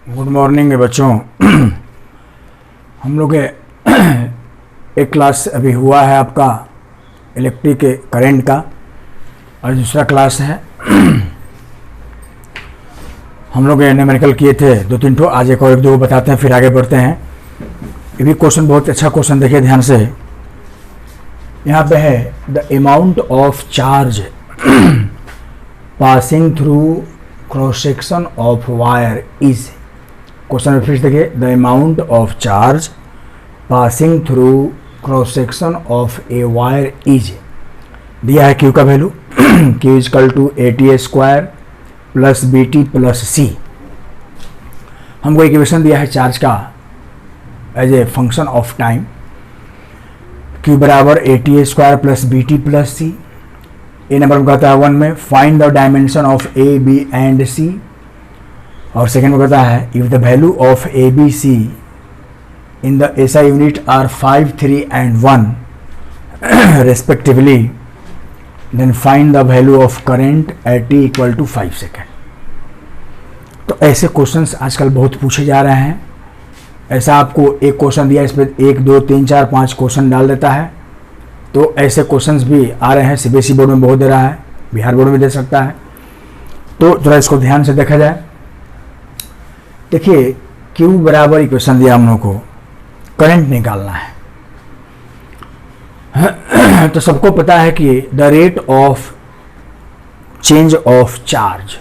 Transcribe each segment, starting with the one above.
Good morning बच्चों। हम लोग एक क्लास अभी हुआ है आपका इलेक्ट्रिक करंट का, और दूसरा क्लास है हम लोग न्यूमेरिकल किए थे 2-3 ठो। आज एक और 1-2 बताते हैं, फिर आगे बढ़ते हैं। ये भी क्वेश्चन बहुत अच्छा क्वेश्चन, देखिए ध्यान से। यहाँ पे है the amount of charge passing through cross section of wire is. Question में फिर से देखिए, the amount of charge passing through cross section of a wire is. दिया है क्यू का value Q equal to ATA square plus BT plus C। हमको equation दिया है चार्ज का as a function of time. Q बराबर ATA square plus BT plus C। A नंबर में कहता है 1 में find the dimension of A, B and C। और सेकेंड में कहता है if the value of A, B, C in the SI unit are 5, 3 and 1 respectively, then find the value of current at t equal to 5 second. तो ऐसे questions आजकल बहुत पूछे जा रहे हैं। ऐसा आपको एक क्वेश्चन दिया, इस पर 1, 2, 3, 4, 5 क्वेश्चन डाल देता है। तो ऐसे क्वेश्चंस भी आ रहे हैं। CBSE बोर्ड में बहुत दे रहा है, बिहार बोर्ड में दे सकता है। तो जरा इसको ध्यान से देखा जाए। देखिए Q बराबर इक्वेशन दिया हम लोग को, करंट निकालना है। तो सबको पता है कि the rate of change of charge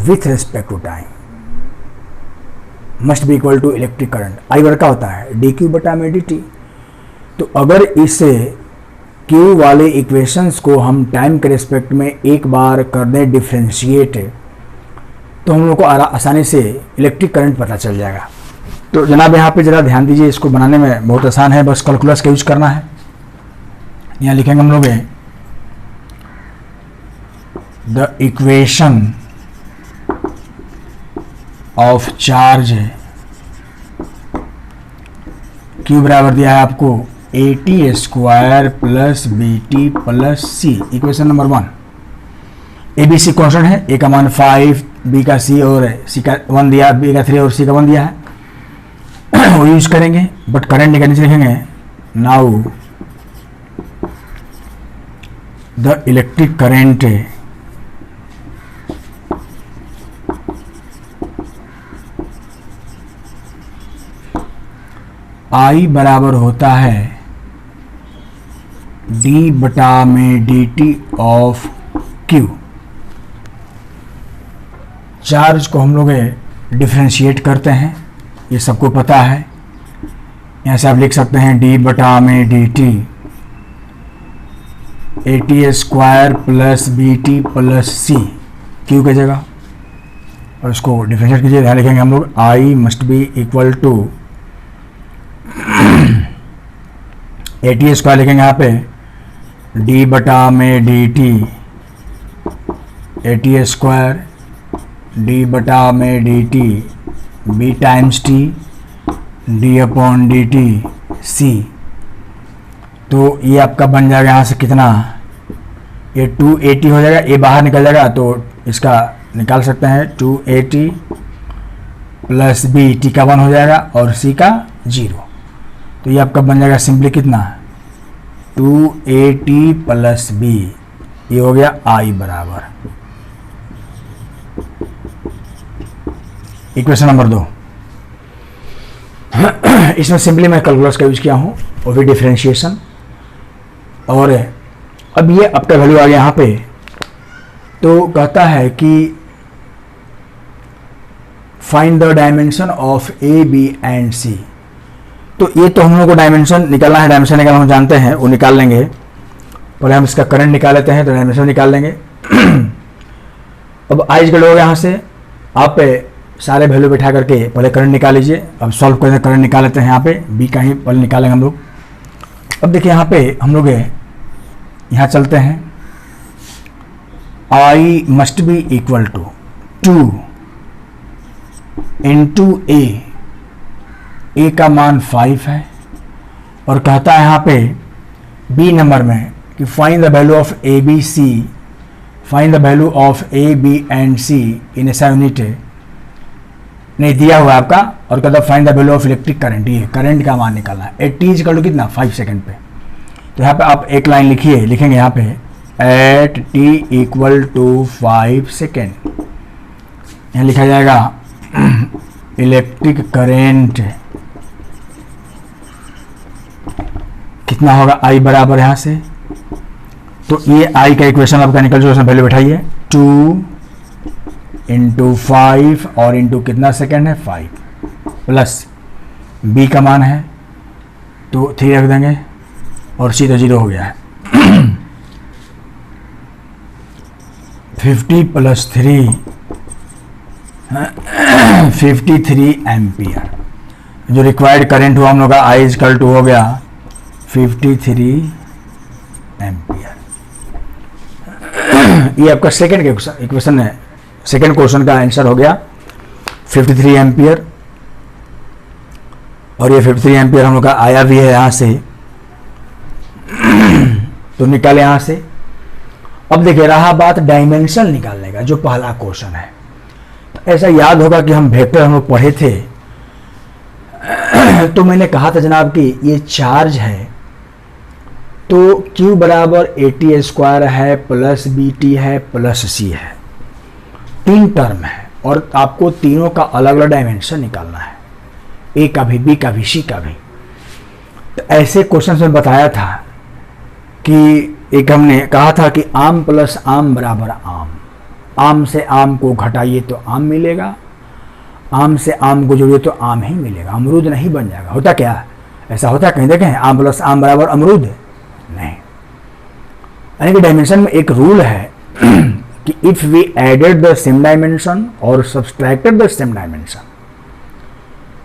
with respect to time must be equal to electric current. I वर्ग का होता है dQ बटा में dt। तो अगर इसे Q वाले इक्वेशंस को हम टाइम के रिस्पेक्ट में एक बार कर दें डिफ्रेंशिएट, तो हम लोग को आसानी से इलेक्ट्रिक करंट पता चल जाएगा। तो जनाब यहाँ पे ज़रा ध्यान दीजिए, इसको बनाने में बहुत आसान है, बस कैलकुलस का यूज करना है। यहाँ लिखेंगे हम लोग the equation of charge Q बराबर दिया है आपको ATA square plus BT plus C। Equation number 1, ABC constant है, A का मान 5, B का C और C का 1 दिया, B का 3 और C का 1 दिया है। वो यूज करेंगे, बट करंट निकालने से लिखेंगे now the electric current I बराबर होता है D बटा में dt ऑफ Q। चार्ज को हम लोग डिफ्रेंशिएट करते हैं, ये सबको पता है। यहाँ से आप लिख सकते हैं D बटा में dt ATA square plus BT plus C Q की जगह, और इसको डिफ्रेंशिएट कीजिए। यहाँ लिखेंगे हम लोग I must be equal to ATA square लिखेंगे यहाँ पे D बटा में dt ATA स्क्वायर D बटा में dt B times T D upon dt C। तो ये आपका बन जाएगा यहाँ से कितना, ये 280 हो जाएगा, ये बाहर निकल जाएगा तो इसका निकाल सकते हैं 280 प्लस B, T का 1 हो जाएगा और C का 0। तो ये आपका बन जाएगा सिंपली कितना, 280 प्लस B, ये हो गया I बराबर। इक्वेशन नंबर 2, इसमें सिंपली मैं कैलकुलस का यूज किया हूँ, वो भी डिफरेंशिएशन। और अब ये आपका वैल्यू आ गया यहाँ पे। तो कहता है कि find the dimension of A, B and C। तो ये तो हम लोग को डायमेंशन निकालना है, डायमेंशन निकालना हम जानते हैं, वो निकाल लेंगे। पहले हम इसका करंट निकाल लेते हैं, तो डायमेंशन निकाल लेंगे। अब आइज गड़ हो यहाँ से आप सारे वैल्यू बैठा करके पहले करंट निकाल लीजिए। अब सॉल्व करते करंट निकाल लेते हैं। यहाँ पे B का ही पहले निकालेंगे हम लोग। अब देखिए यहाँ पे हम लोग यहाँ चलते हैं, I must be equal to 2 into A का मान 5 है, और कहता है यहाँ पे B नंबर में कि find the value of ABC find the value of A, B and C in SI unit नहीं दिया हुआ है आपका, और कहता है find the value of electric current, ये करंट का मान निकालना है एट टी इक्वल टू कितना 5 सेकंड पे। तो यहाँ पे आप एक लाइन लिखिए, लिखेंगे यहाँ पे at T equal to 5 second, यहाँ लिखा जाएगा इलेक्ट्रिक करेंट कितना होगा, आई बराबर यहाँ से, तो ये आई का इक्वेशन आपका निकल जो उसमें वैल्यू बैठाइए 2 इंटू 5 और इंटू कितना सेकेंड है 5 प्लस बी का मान है तो 3 रख देंगे और सी तो 0 हो गया है 50 प्लस 3 53 एम्पियर। जो रिक्वायर्ड करंट हुआ हम लोग का आई इक्वल टू हो गया 53 एम्पियर। ये आपका सेकंड का इक्वेशन है, सेकंड क्वेश्चन का आंसर हो गया 53 एम्पियर। और ये 53 एम्पियर हम लोग का आया भी है यहाँ से, तो निकाले यहाँ से। अब देखिए रहा बात डायमेंशन निकालने का, जो पहला क्वेश्चन है। तो ऐसा याद होगा कि हम वेक्टर हम लोग पढ़े थे, तो मैंने कहा था जनाब कि ये चार्ज है तो Q बराबर AT स्क्वायर है प्लस BT है प्लस C है, 3 टर्म है और आपको तीनों का अलग अलग डायमेंशन निकालना है, A का भी, B का भी, C का भी। तो ऐसे क्वेश्चन में बताया था कि एक हमने कहा था कि आम प्लस आम बराबर आम, आम से आम को घटाइए तो आम मिलेगा, आम से आम को जोड़िए तो आम ही मिलेगा, अमरूद नहीं बन जाएगा। होता क्या ऐसा होता है कहीं देखें आम प्लस आम बराबर अमरूद नहीं। यानी कि डायमेंशन में एक रूल है कि if we added the same dimension और subtracted the same dimension,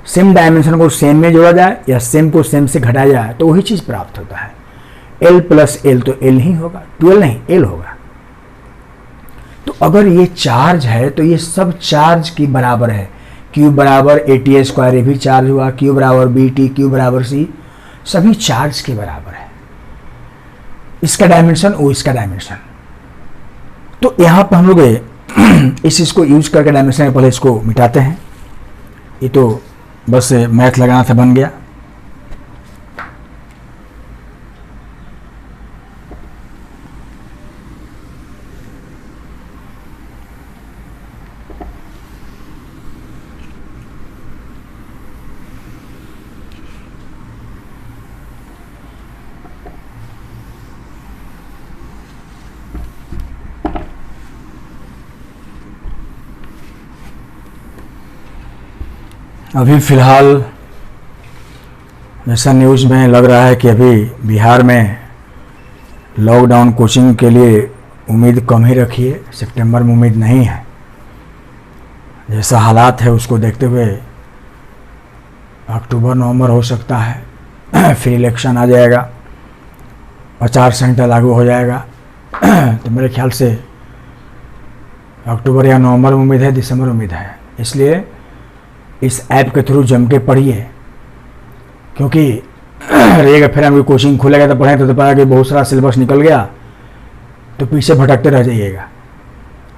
same dimension को सेम में जोड़ा जाए या सेम को सेम से घटाया जाए तो वही चीज प्राप्त होता है। L प्लस एल तो L ही होगा, 12 नहीं L होगा। तो अगर ये चार्ज है तो ये सब चार्ज की बराबर है, Q बराबर AT स्क्वायर, ये भी चार्ज हुआ, Q बराबर BT, Q बराबर C, सभी चार्ज के बराबर है। इसका डायमेंशन वो इसका डायमेंशन। तो यहाँ पर हम लोग इस चीज़ को यूज करके डायमेंशन पहले इसको मिटाते हैं। ये तो बस मैथ लगाना था, बन गया। अभी फ़िलहाल जैसा न्यूज़ में लग रहा है कि अभी बिहार में लॉकडाउन कोचिंग के लिए उम्मीद कम ही रखिए, सितंबर में उम्मीद नहीं है। जैसा हालात है उसको देखते हुए अक्टूबर नवंबर हो सकता है, फिर इलेक्शन आ जाएगा, आचार संहिता लागू हो जाएगा। तो मेरे ख्याल से अक्टूबर या नवंबर में उम्मीद है, दिसंबर में उम्मीद है। इसलिए इस ऐप के थ्रू जम के पढ़िए, क्योंकि रहेगा फिर हम कोचिंग खुलेगा तो पढ़ें तो पता कि बहुत सारा सिलेबस निकल गया तो पीछे भटकते रह जाइएगा।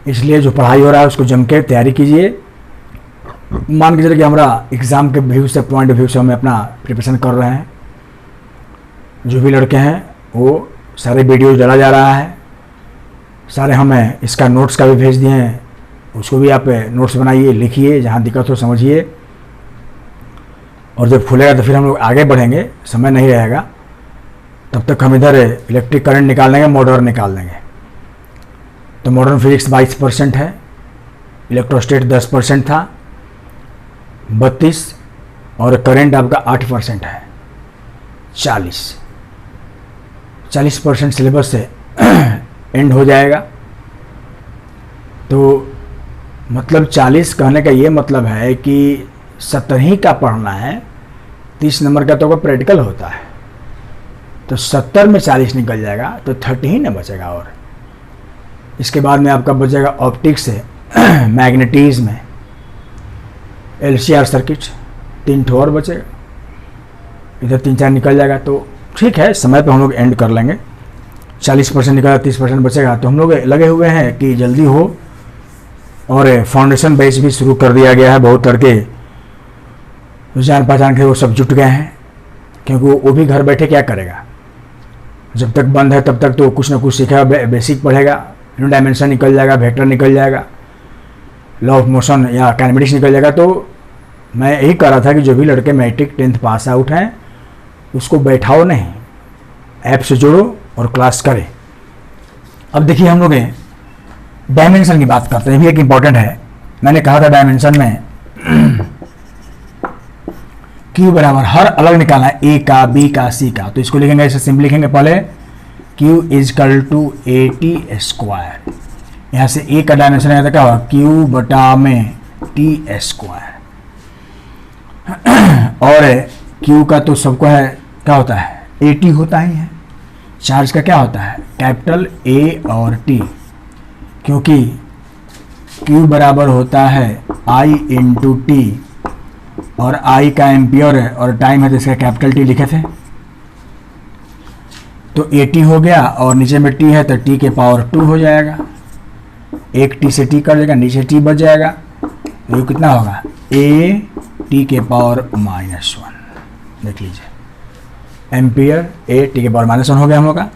इसलिए जो पढ़ाई हो रहा है उसको जम के तैयारी कीजिए। मान के चलिए कि हमारा एग्ज़ाम के व्यू से, पॉइंट ऑफ व्यू से हम अपना प्रिपरेशन कर रहे हैं। जो भी लड़के हैं वो सारे वीडियोज डाला जा रहा है, सारे हमें इसका नोट्स का भी भेज दिए हैं, उसको भी आप नोट्स बनाइए, लिखिए, जहाँ दिक्कत हो समझिए। और जब खुलेगा तो फिर हम लोग आगे बढ़ेंगे, समय नहीं रहेगा तब तक हम इधर इलेक्ट्रिक करंट निकाल लेंगे, मॉडर्न निकाल लेंगे। तो मॉडर्न फिजिक्स 22% है, इलेक्ट्रोस्टेट 10% था, 32, और करंट आपका 8% है, 40% सिलेबस से एंड हो जाएगा। तो मतलब 40 कहने का ये मतलब है कि 70 ही का पढ़ना है, 30 नंबर का तो कोई प्रैक्टिकल होता है, तो 70 में 40 निकल जाएगा तो 30 ही ना बचेगा। और इसके बाद में आपका बचेगा ऑप्टिक्स से मैग्नेटिज्म में LCR सर्किट, 3 ठो और बचेगा, इधर 3-4 निकल जाएगा। तो ठीक है, समय पे हम लोग एंड कर लेंगे। 40% निकला, 30% बचेगा। तो हम लोग लगे हुए हैं कि जल्दी हो और फाउंडेशन बैच भी शुरू कर दिया गया है। बहुत लड़के जो जान पहचान के वो सब जुट गए हैं, क्योंकि वो भी घर बैठे क्या करेगा, जब तक बंद है तब तक तो कुछ ना कुछ सीखेगा, बेसिक पढ़ेगा, डायमेंशन निकल जाएगा, वेक्टर निकल जाएगा, लॉ ऑफ मोशन या काइनेमेटिक्स निकल जाएगा। तो मैं यही कह रहा था कि जो भी लड़के मैट्रिक 10th पास आउट हैं उसको बैठाओ नहीं, ऐप से जोड़ो और क्लास करें। अब देखिए हम लोग डायमेंशन की बात करते हैं, ये भी एक इम्पॉर्टेंट है। मैंने कहा था डायमेंशन में Q बराबर हर अलग निकालना है, A का, B का, C का। तो इसको लिखेंगे, ऐसे सिंपल लिखेंगे पहले, Q equal to AT square. यहाँ से A का डायमेंशन आया था क्या होगा, Q बटा में T स्क्वायर। और Q का तो सबको है क्या होता है, AT होता ही है। चार्ज का क्या होता है, कैपिटल A और T, क्योंकि Q बराबर होता है I इंटू टी, और I का एम्पियर है और टाइम है तो इसका कैपिटल T लिखे थे। तो AT हो गया और नीचे में T है तो T के पावर 2 हो जाएगा, एक T से T कर देगा, नीचे T बच जाएगा। तो ये कितना होगा, AT के पावर -1। देख लीजिए, एम्पियर AT के पावर -1 हो गया हम लोग का।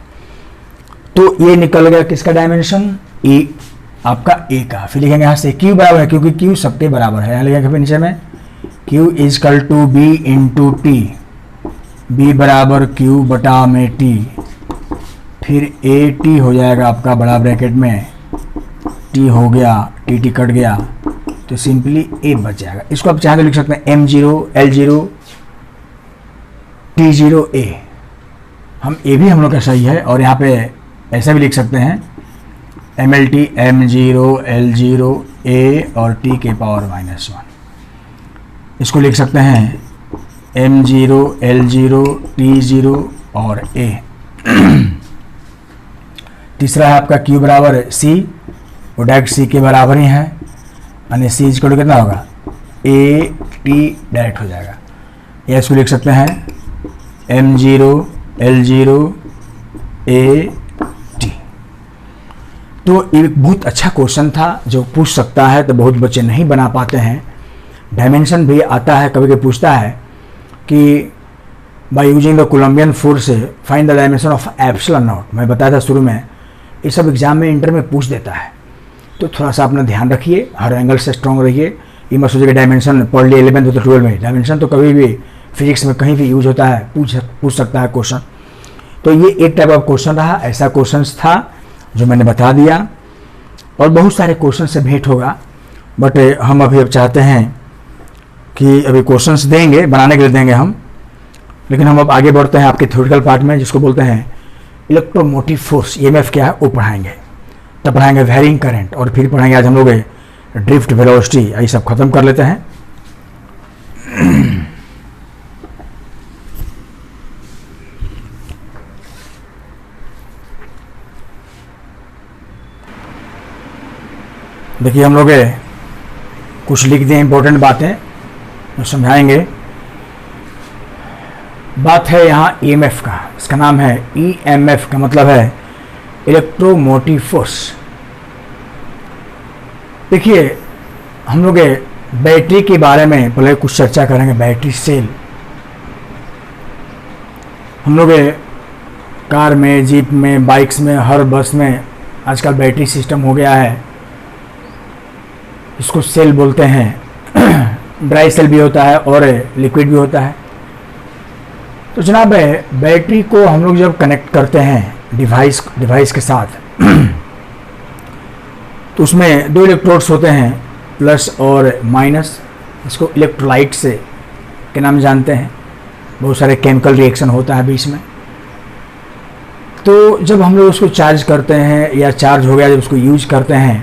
तो ये निकल गया किसका डायमेंशन, E आपका A का। फिर लिखेंगे यहाँ से Q बराबर है, क्योंकि Q सबके बराबर है। यहाँ लिखेंगे फिर नीचे में Q equal to B into T, B बराबर Q बटा में T, फिर AT हो जाएगा आपका बड़ा ब्रैकेट में, T हो गया, TT कट गया तो सिंपली A बच जाएगा। इसको आप चाहे तो लिख सकते हैं M0 L0 T0 A। हम A भी हम लोग का सही है, और यहाँ पे ऐसा भी लिख सकते हैं MLT M0 L0 A और T के पावर -1। इसको लिख सकते हैं M0 L0 T0 और A। तीसरा है आपका Q बराबर C, वो डायरेक्ट C के बराबर ही है, यानी C इक्वल टू कितना होगा, AT डायरेक्ट हो जाएगा। या इसको लिख सकते हैं M0 L0 AT। तो एक बहुत अच्छा क्वेश्चन था जो पूछ सकता है, तो बहुत बच्चे नहीं बना पाते हैं। डायमेंशन भी आता है, कभी कभी पूछता है कि by using the Columbian force find the dimension of epsilon not. मैं बताया था शुरू में, ये सब एग्जाम में इंटर में पूछ देता है, तो थोड़ा सा अपना ध्यान रखिए, हर एंगल से स्ट्रॉन्ग रहिए। ये मत सोचिए डायमेंशन पढ़ लिए 11th तो 12 में, डायमेंशन तो कभी भी फिजिक्स में कहीं भी यूज होता है, पूछ सकता है क्वेश्चन। तो ये एक टाइप ऑफ क्वेश्चन रहा, ऐसा क्वेश्चन था जो मैंने बता दिया, और बहुत सारे क्वेश्चन से भेंट होगा। बट हम अभी अब चाहते हैं कि अभी क्वेश्चंस देंगे, बनाने के लिए देंगे हम, लेकिन हम अब आगे बढ़ते हैं आपके थ्योरेटिकल पार्ट में, जिसको बोलते हैं इलेक्ट्रोमोटिव फोर्स, EMF क्या है वो पढ़ाएंगे। तब पढ़ाएंगे वेरिंग करंट, और फिर पढ़ाएंगे आज हम लोग ड्रिफ्ट, वेलोसिटी, ये सब खत्म कर लेते हैं। देखिए हम लोग कुछ लिख दिए इंपॉर्टेंट बातें, तो समझाएंगे। बात है यहाँ EMF का, इसका नाम है EMF का मतलब है इलेक्ट्रोमोटिव फोर्स। देखिए हम लोग बैटरी के बारे में पहले कुछ चर्चा करेंगे। बैटरी सेल, हम लोग कार में, जीप में, बाइक्स में, हर बस में आजकल बैटरी सिस्टम हो गया है, इसको सेल बोलते हैं। ड्राई सेल भी होता है और लिक्विड भी होता है। तो जनाब बैटरी को हम लोग जब कनेक्ट करते हैं डिवाइस के साथ, तो उसमें दो इलेक्ट्रोड्स होते हैं, प्लस और माइनस। इसको इलेक्ट्रोलाइट से के नाम जानते हैं। बहुत सारे केमिकल रिएक्शन होता है बीच में। तो जब हम लोग उसको चार्ज करते हैं या चार्ज हो गया जब उसको यूज करते हैं,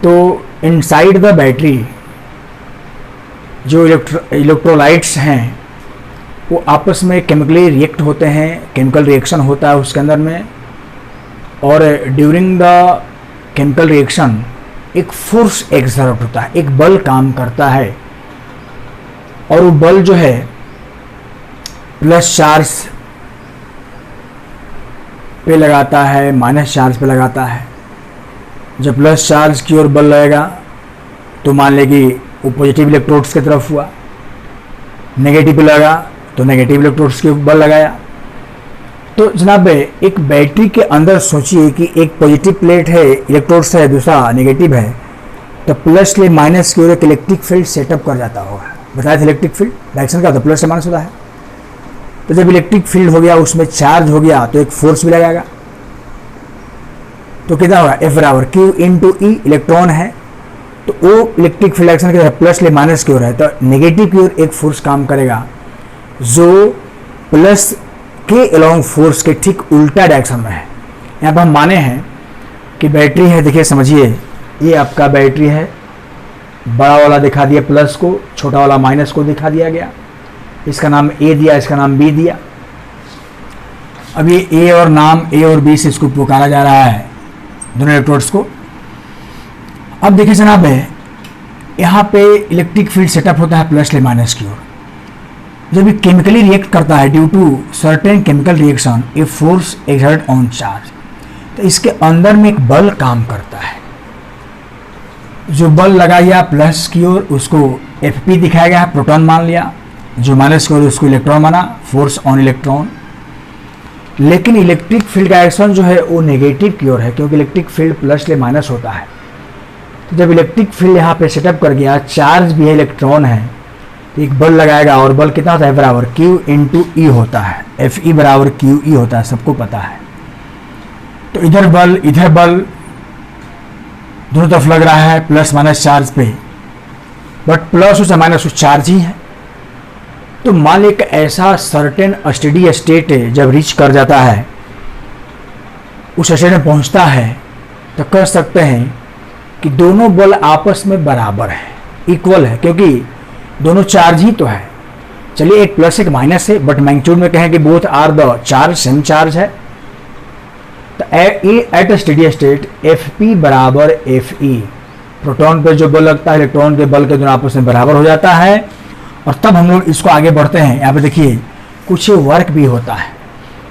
तो इनसाइड द बैटरी जो इलेक्ट्रोलाइट्स हैं वो आपस में केमिकली रिएक्ट होते हैं, केमिकल रिएक्शन होता है उसके अंदर में, और ड्यूरिंग द केमिकल रिएक्शन एक फोर्स एक्सर्ट होता है, एक बल काम करता है, और वो बल जो है प्लस चार्ज पे लगाता है, माइनस चार्ज पे लगाता है। जब प्लस चार्ज की ओर बल लगेगा तो मान लें कि वो पॉजिटिव इलेक्ट्रोड्स की तरफ हुआ, नेगेटिव लगा तो नेगेटिव इलेक्ट्रोड्स के बल लगाया। तो जनाब एक बैटरी के अंदर सोचिए कि एक पॉजिटिव प्लेट है, इलेक्ट्रोड्स है, दूसरा नेगेटिव है, तो प्लस से माइनस की ओर एक इलेक्ट्रिक फील्ड सेटअप कर जाता होगा। बताया था इलेक्ट्रिक फील्ड डायरेक्शन का होता है, प्लस से माइनस होता है। तो जब इलेक्ट्रिक फील्ड हो गया, उसमें चार्ज हो गया, तो एक फोर्स भी लगाएगा। तो कितना होगा, F बराबर Q इंटू ई, इलेक्ट्रॉन है तो वो इलेक्ट्रिक फील्ड डायरेक्शन के प्लस ले माइनस की ओर है, तो नेगेटिव की ओर एक फोर्स काम करेगा जो प्लस के अलोंग फोर्स के ठीक उल्टा डायरेक्शन में है। यहाँ पर हम माने हैं कि बैटरी है, देखिए समझिए, ये आपका बैटरी है, बड़ा वाला दिखा दिया प्लस को, छोटा वाला माइनस को दिखा दिया गया, इसका नाम ए दिया, इसका नाम बी दिया। अब ये ए और नाम ए और बी से इसको पुकारा जा रहा है, दोनों इलेक्ट्रोड्स को। अब देखिए जनाब यहाँ पे इलेक्ट्रिक फील्ड सेटअप होता है प्लस ले माइनस की ओर। जब ये केमिकली रिएक्ट करता है due to certain chemical reaction a force exert on charge, तो इसके अंदर में एक बल काम करता है। जो बल लगा गया प्लस की ओर उसको Fp दिखाया गया, प्रोटॉन मान लिया, जो माइनस की ओर उसको इलेक्ट्रॉन माना, फोर्स ऑन इलेक्ट्रॉन। लेकिन इलेक्ट्रिक फील्ड का एक्शन जो है वो नेगेटिव की ओर है, क्योंकि इलेक्ट्रिक फील्ड प्लस ले माइनस होता है। तो जब इलेक्ट्रिक फील्ड यहाँ पे सेटअप कर गया, चार्ज भी है, इलेक्ट्रॉन है, तो एक बल लगाएगा, और बल कितना होता है, बराबर Q इंटू ई होता है, Fe बराबर QE होता है, सबको पता है। तो इधर बल दोनों तरफ लग रहा है प्लस माइनस चार्ज पे, बट प्लस उस माइनस उस चार्ज ही है। तो मान लीजिए ऐसा सर्टेन स्टेडी स्टेट जब रीच कर जाता है, उस स्टेट में पहुंचता है, तो कह सकते हैं कि दोनों बल आपस में बराबर है, इक्वल है, क्योंकि दोनों चार्ज ही तो है। चलिए एक प्लस एक माइनस है, बट मैग्नीट्यूड में कहें कि both are the charge, same charge है। तो एट स्टेडी स्टेट Fp बराबर Fe, प्रोटॉन पे जो बल लगता है इलेक्ट्रॉन के बल के दोनों आपस में बराबर हो जाता है। और तब हम लोग इसको आगे बढ़ते हैं। यहाँ पे देखिए कुछ वर्क भी होता है,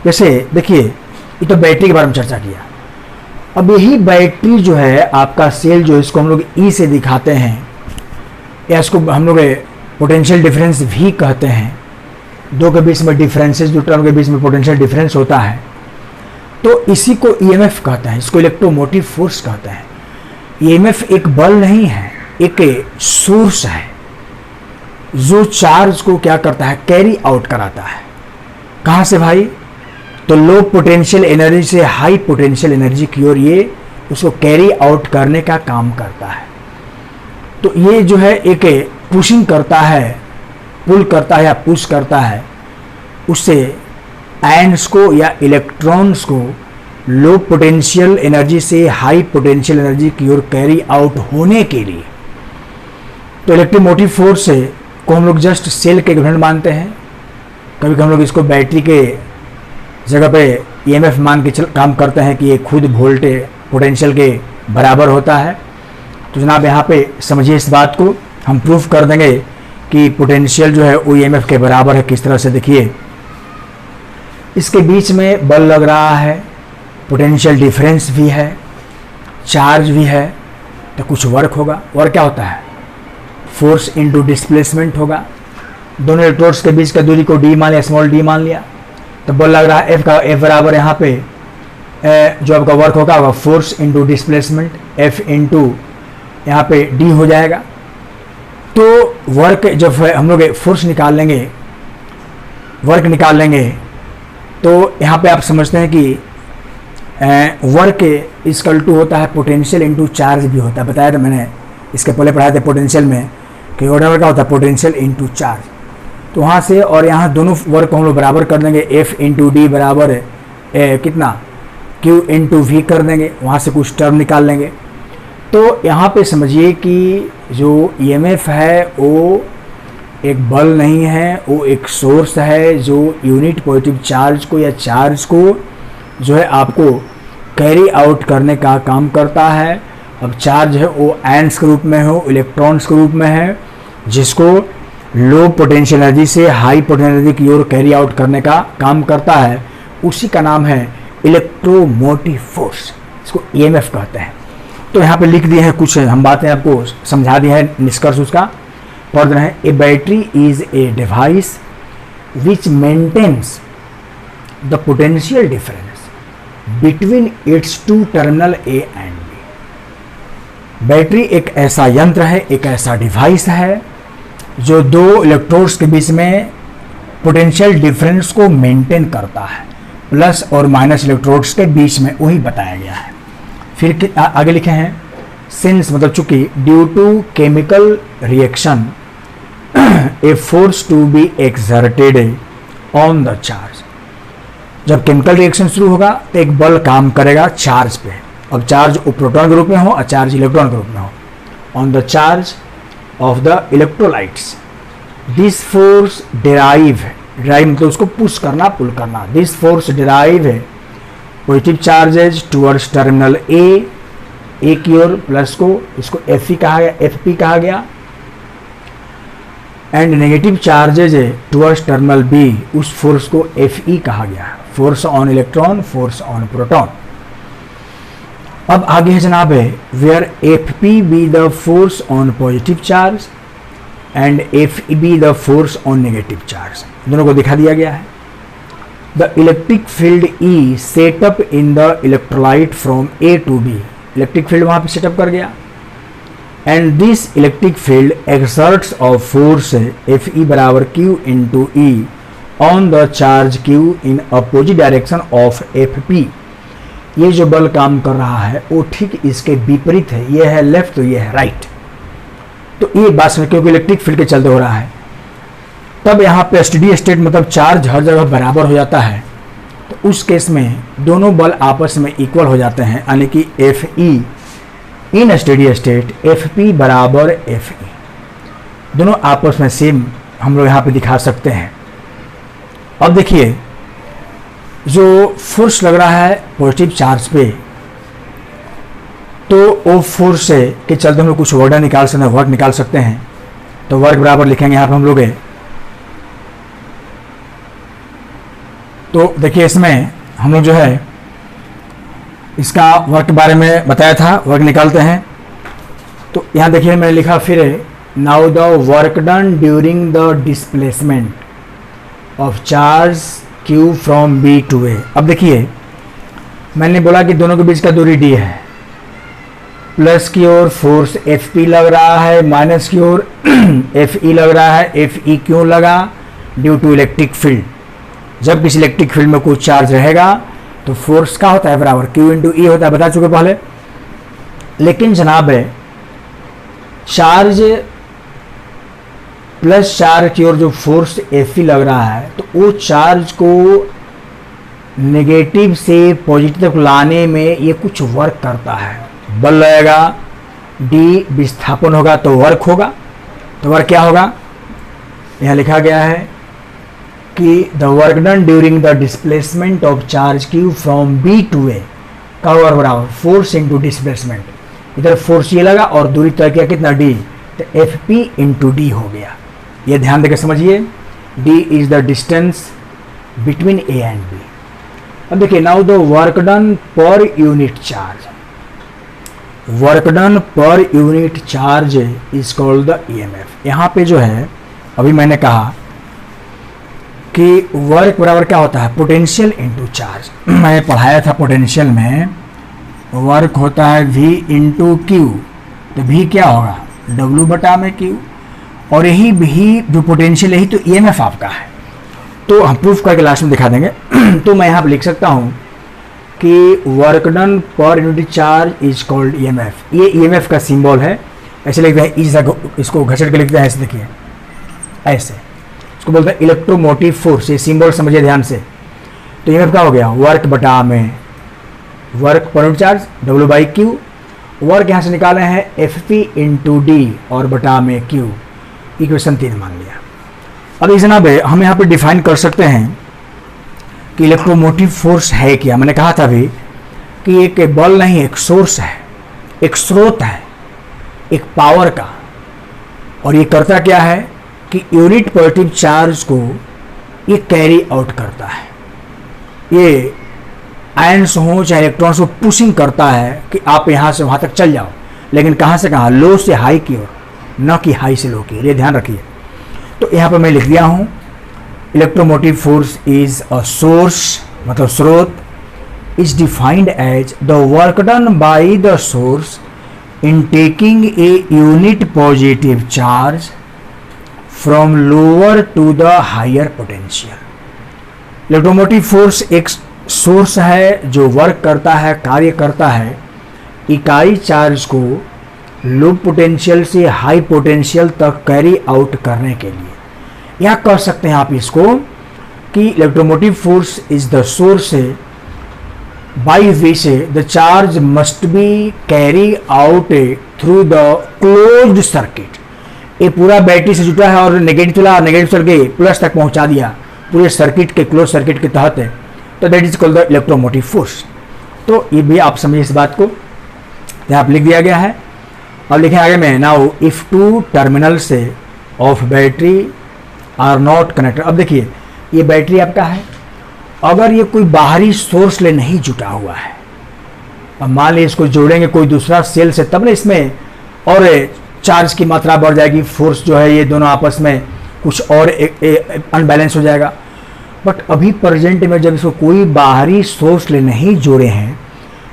जैसे देखिए ये तो बैटरी के बारे में चर्चा किया। अब यही बैटरी जो है आपका सेल जो, इसको हम लोग ई से दिखाते हैं, या इसको हम लोग पोटेंशियल डिफरेंस भी कहते हैं। दो के बीच में डिफरेंसेस, दो टर्म के बीच में पोटेंशियल डिफरेंस होता है, तो इसी को ईएमएफ कहते हैं, इसको इलेक्ट्रोमोटिव फोर्स कहते हैं। ईएमएफ एक बल नहीं है, एक सोर्स है जो चार्ज को क्या करता है, कैरी आउट कराता है। कहाँ से भाई, तो लो पोटेंशियल एनर्जी से हाई पोटेंशियल एनर्जी की ओर ये उसको कैरी आउट करने का काम करता है। तो ये जो है एक पुशिंग करता है, पुल करता है या पुश करता है, उससे आयन्स को या इलेक्ट्रॉन्स को लो पोटेंशियल एनर्जी से हाई पोटेंशियल एनर्जी की ओर कैरी आउट होने के लिए। तो इलेक्ट्रोमोटिव फोर्स को हम लोग जस्ट सेल के इक्विवेलेंट मानते हैं। कभी हम लोग इसको बैटरी के जगह पे ईएमएफ मान के काम करते हैं कि ये खुद वोल्टेज पोटेंशियल के बराबर होता है। तो जनाब यहाँ पे समझिए इस बात को, हम प्रूफ कर देंगे कि पोटेंशियल जो है वो ईएमएफ के बराबर है। किस तरह से, देखिए इसके बीच में बल लग रहा है, पोटेंशियल डिफरेंस भी है, चार्ज भी है, तो कुछ वर्क होगा। वर्क क्या होता है, फोर्स इनटू डिस्प्लेसमेंट होगा। दोनों इलेक्ट्रोड्स के बीच का दूरी को डी मान लिया, स्मॉल डी मान लिया, तो बल लग रहा है एफ का, एफ बराबर यहाँ पे जो आपका वर्क होगा force into displacement, F into यहाँ पे डी हो जाएगा। तो वर्क जब हम लोग फोर्स निकाल लेंगे, वर्क निकाल लेंगे, तो यहाँ पे आप समझते हैं कि वर्क इक्वल टू होता है पोटेंशियल इनटू चार्ज भी होता है। बताया था मैंने, इसके पहले पढ़ाए थे पोटेंशियल में कि ऑर्डर का होता है पोटेंशियल इनटू चार्ज। तो वहाँ से और यहाँ दोनों वर्क को हम लोग बराबर कर देंगे, एफ इंटू डी बराबर कितना, क्यू इंटू वी कर देंगे, वहाँ से कुछ टर्म निकाल लेंगे। तो यहाँ पे समझिए कि जो ईएमएफ है वो एक बल नहीं है, वो एक सोर्स है जो यूनिट पॉजिटिव चार्ज को या चार्ज को जो है आपको कैरी आउट करने का काम करता है। अब चार्ज है वो आयन्स के रूप में हो, इलेक्ट्रॉन्स के रूप में है, जिसको लो पोटेंशियल एनर्जी से हाई पोटेंशियल एनर्जी की ओर कैरी आउट करने का काम करता है। उसी का नाम है इलेक्ट्रोमोटिव फोर्स, इसको ईएमएफ कहते हैं। तो यहाँ पे लिख दिए हैं कुछ हम बातें आपको समझा दी है, निष्कर्ष उसका पढ़ रहे हैं। A battery is a device which maintains the potential difference between its two terminal A and B. Battery एक ऐसा यंत्र है, एक ऐसा डिवाइस है जो दो इलेक्ट्रोड्स के बीच में पोटेंशियल डिफरेंस को मेंटेन करता है, प्लस और माइनस इलेक्ट्रोड्स के बीच में, वही बताया गया है। फिर आगे लिखे हैं सिंस मतलब चूंकि due to chemical reaction a force to be exerted on the charge. जब केमिकल रिएक्शन शुरू होगा तो एक बल काम करेगा चार्ज पे। अब चार्ज प्रोटॉन के रूप में हो और चार्ज इलेक्ट्रॉन के रूप में हो, on the charge of the electrolytes. This force derive मतलब उसको पुश करना, पुल करना। दिस फोर्स डिराइव है पॉजिटिव चार्जेज टूवर्ड्स टर्मिनल ए की ओर प्लस को, इसको एफ कहा गया, एफ पी कहा गया, एंड नेगेटिव चार्जेज है टूवर्ड्स टर्मिनल बी, उस फोर्स को एफ ई कहा गया, force on electron, force on proton. अब आगे है जनाब है where F P be the force on positive charge and F E be the force on negative charge, दोनों को दिखा दिया गया है। The electric field E set up in the electrolyte from A to B, electric field वहां पे setup कर गया, and this electric field exerts of force F E बराबर Q into E on the charge Q in opposite direction of F P. ये जो बल काम कर रहा है वो ठीक इसके विपरीत है, ये है लेफ्ट तो ये है राइट। तो ये बात समझ, क्योंकि इलेक्ट्रिक फील्ड के चलते हो रहा है। तब यहाँ पे स्टेडी स्टेट मतलब चार्ज हर जगह बराबर हो जाता है, तो उस केस में दोनों बल आपस में इक्वल हो जाते हैं, यानी कि एफ ई इन स्टेडी स्टेट एफ पी बराबर एफ ई, दोनों आपस में सेम हम लोग यहाँ पे दिखा सकते हैं। अब देखिए जो फोर्स लग रहा है पॉजिटिव चार्ज पे, तो वो फोर्स के चलते हम लोग कुछ वर्क निकाल सकते हैं, वर्क निकाल सकते हैं। तो वर्क बराबर लिखेंगे यहाँ पे हम लोग है। तो देखिए इसमें हम लोग जो है इसका वर्क के बारे में बताया था, वर्क निकालते हैं। तो यहाँ देखिए मैंने लिखा फिर now the work done during the displacement of charge Q from B to A। अब देखिए मैंने बोला कि दोनों के बीच का दूरी D है, प्लस की ओर फोर्स FP लग रहा है, माइनस की ओर FE लग रहा है। FE क्यों लगा? Due to electric field. जब किसी इलेक्ट्रिक फील्ड में कोई चार्ज रहेगा तो फोर्स का होता है बराबर Q इंटू E होता है, बता चुके पहले। लेकिन जनाब है चार्ज प्लस चार्ज की ओर जो फोर्स Fe लग रहा है, तो वो चार्ज को नेगेटिव से पॉजिटिव तक लाने में ये कुछ वर्क करता है। बल लगेगा, डी विस्थापन होगा तो वर्क होगा। तो वर्क क्या होगा? यहाँ लिखा गया है कि the work done during the displacement of charge Q from B to A का वर्क बराबर फोर्स इंटू डिस्प्लेसमेंट। इधर फोर्स ये लगा और दूरी तय किया कितना D, तो FP इंटू D हो गया। ये ध्यान देकर समझिए, D is the distance between A and B। अब देखिए now the work done per unit charge, work done per unit charge is called the EMF। यहाँ पे जो है अभी मैंने कहा कि वर्क बराबर क्या होता है? Potential into charge. मैंने पढ़ाया था पोटेंशियल में वर्क होता है V इंटू क्यू, तो V क्या होगा? W बटा में Q, और यही भी जो पोटेंशियल यही तो EMF आपका है। तो हम प्रूफ करके लास्ट में दिखा देंगे। तो मैं यहाँ पे लिख सकता हूँ कि work done per unit charge is called EMF। ये EMF का सिंबल है, ऐसे लिखते हैं, इसको घसट के लिखते हैं ऐसे, देखिए ऐसे, इसको बोलते हैं इलेक्ट्रोमोटिव फोर्स। ये सिंबल समझिए ध्यान से। तो EMF क्या हो गया? वर्क बटा में work per unit charge W by Q। Work यहाँ से निकाले हैं FP इंटू D और बटा में Q। इक्वेशन 3 मान लिया। अब इस जनाब हम यहाँ पे डिफाइन कर सकते हैं कि इलेक्ट्रोमोटिव फोर्स है क्या। मैंने कहा था अभी कि एक बल नहीं, एक सोर्स है, एक स्रोत है, एक पावर का। और ये करता क्या है कि यूनिट पॉजिटिव चार्ज को ये कैरी आउट करता है। ये आयन्स हो चाहे इलेक्ट्रॉन्स को पुशिंग करता है कि आप यहाँ से वहाँ तक चल जाओ, लेकिन कहाँ से कहाँ, लो से हाई की ओर, न कि हाई से लो की ओर, ये ध्यान रखिए। तो यहाँ पर मैं लिख दिया हूँ electromotive force is a source, मतलब स्रोत, is defined as the work done by the source in taking a unit positive charge from lower to the higher potential। Electromotive force एक सोर्स है जो वर्क करता है, कार्य करता है इकाई चार्ज को लो पोटेंशियल से हाई पोटेंशियल तक कैरी आउट करने के लिए। या कह सकते हैं आप इसको कि electromotive force is the source by which the charge must be carried out through the closed circuit। ये पूरा बैटरी से जुटा है और नेगेटिव चला, नेगेटिव चल के प्लस तक पहुंचा दिया पूरे सर्किट के, क्लोज सर्किट के तहत है, तो that is called the electromotive force. तो ये भी आप समझिए इस बात को, यहाँ पर लिख दिया गया है। अब लिखें आगे में, now if two terminals of battery are not connected. अब देखिए ये बैटरी आपका है, अगर ये कोई बाहरी सोर्स ले नहीं जुटा हुआ है, अब मान लीजिए इसको जोड़ेंगे कोई दूसरा सेल से, तब ना इसमें और चार्ज की मात्रा बढ़ जाएगी, फोर्स जो है ये दोनों आपस में कुछ और अनबैलेंस हो जाएगा। बट अभी प्रेजेंट में जब इसको कोई बाहरी सोर्स ले नहीं जोड़े हैं,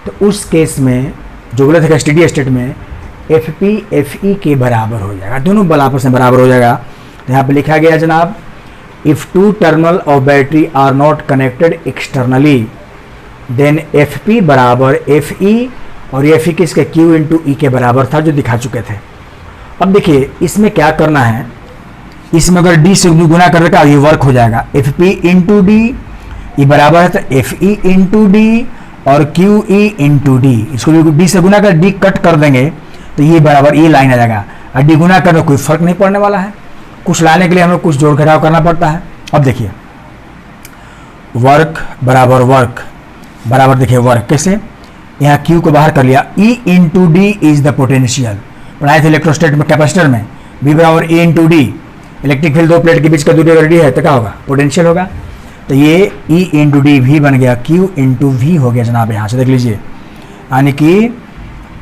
तो उस केस में जो बोला था स्टेडी स्टेट में एफ पी एफ ई के बराबर हो जाएगा, दोनों बल आपस में बराबर हो जाएगा। तो यहाँ पर लिखा गया जनाब, if two terminal of battery are not connected externally then Fp बराबर Fe, और ये Fe किसके, Q इंटू E के बराबर था जो दिखा चुके थे। अब देखिए इसमें क्या करना है, इसमें अगर D से गुना कर रखा ये वर्क हो जाएगा, Fp इंटू डी, ये बराबर है तो Fe इंटू डी और QE इंटू डी, इसको D से गुना कर D कट कर देंगे तो ये बराबर ये लाइन आ जाएगा, और D गुना करने कोई फर्क नहीं पड़ने वाला है, कुछ लाने के लिए हमें कुछ जोड़ घटाव करना पड़ता है। अब देखिए वर्क बराबर वर्क बराबर, देखिए वर्क कैसे, यहाँ Q को बाहर कर लिया, E into D is the potential, पढ़ाए थे इलेक्ट्रोस्टेट में कैपेसिटर में, V बराबर E into D, electric field दो प्लेट के बीच का दूरी अगर डी है तो क्या होगा, पोटेंशियल होगा। तो ये E इंटू डी V बन गया, Q इंटू V हो गया जनाब, यहाँ से देख लीजिए, यानी कि